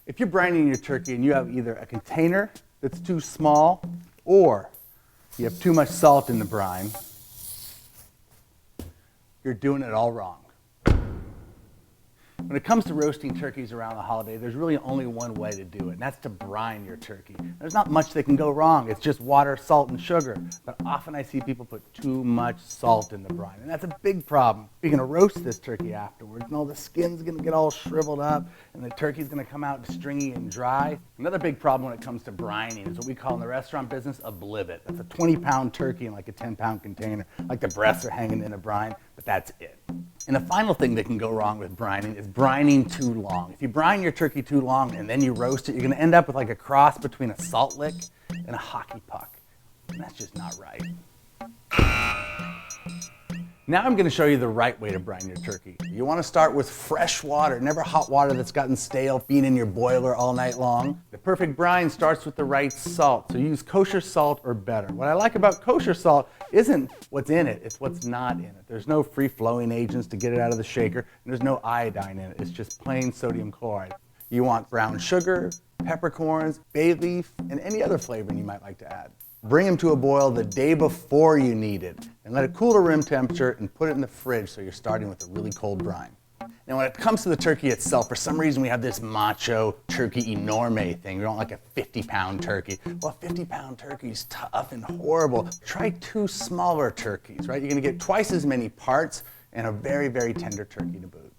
If you're brining your turkey and you have either a container that's too small or you have too much salt in the brine, you're doing it all wrong. When it comes to roasting turkeys around the holiday, there's really only one way to do it, and that's to brine your turkey. There's not much that can go wrong. It's just water, salt, and sugar. But often I see people put too much salt in the brine, and that's a big problem. You're going to roast this turkey afterwards, and all the skin's going to get all shriveled up, and the turkey's going to come out stringy and dry. Another big problem when it comes to brining is what we call in the restaurant business a blivit. That's a 20-pound turkey in like a 10-pound container. Like the breasts are hanging in a brine, but that's it. And the final thing that can go wrong with brining is brining too long. If you brine your turkey too long and then you roast it, you're going to end up with like a cross between a salt lick and a hockey puck. And that's just not right. Now I'm going to show you the right way to brine your turkey. You want to start with fresh water, never hot water that's gotten stale, been in your boiler all night long. The perfect brine starts with the right salt, so use kosher salt or better. What I like about kosher salt isn't what's in it, it's what's not in it. There's no free-flowing agents to get it out of the shaker, and there's no iodine in it. It's just plain sodium chloride. You want brown sugar, peppercorns, bay leaf, and any other flavoring you might like to add. Bring them to a boil the day before you need it, and let it cool to room temperature and put it in the fridge so you're starting with a really cold brine. Now when it comes to the turkey itself, for some reason we have this macho turkey enorme thing. We don't like a 50-pound turkey. Well, a 50-pound turkey is tough and horrible. Try 2 smaller turkeys, right? You're gonna get twice as many parts and a very, very tender turkey to boot.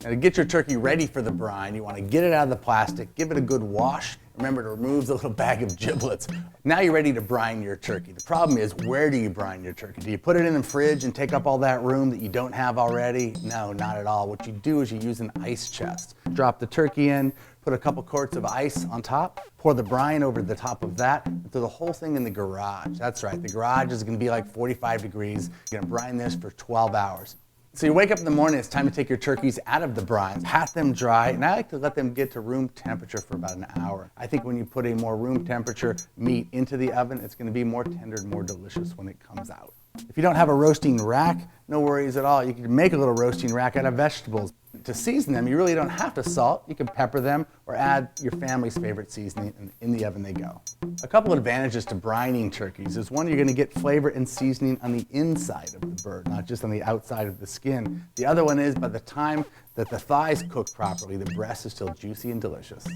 Now to get your turkey ready for the brine, you want to get it out of the plastic, give it a good wash. Remember to remove the little bag of giblets. Now you're ready to brine your turkey. The problem is, where do you brine your turkey? Do you put it in the fridge and take up all that room that you don't have already? No, not at all. What you do is you use an ice chest. Drop the turkey in, put a couple quarts of ice on top, pour the brine over the top of that, and throw the whole thing in the garage. That's right, the garage is gonna be like 45 degrees. You're gonna brine this for 12 hours. So you wake up in the morning, it's time to take your turkeys out of the brine, pat them dry, and I like to let them get to room temperature for about an hour. I think when you put a more room temperature meat into the oven, it's gonna be more tender and more delicious when it comes out. If you don't have a roasting rack, no worries at all. You can make a little roasting rack out of vegetables. To season them, you really don't have to salt. You can pepper them or add your family's favorite seasoning, and in the oven they go. A couple of advantages to brining turkeys is one, you're going to get flavor and seasoning on the inside of the bird, not just on the outside of the skin. The other one is by the time that the thighs cook properly, the breast is still juicy and delicious.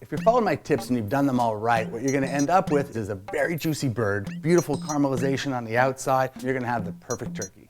If you're following my tips and you've done them all right, what you're going to end up with is a very juicy bird, beautiful caramelization on the outside, and you're going to have the perfect turkey.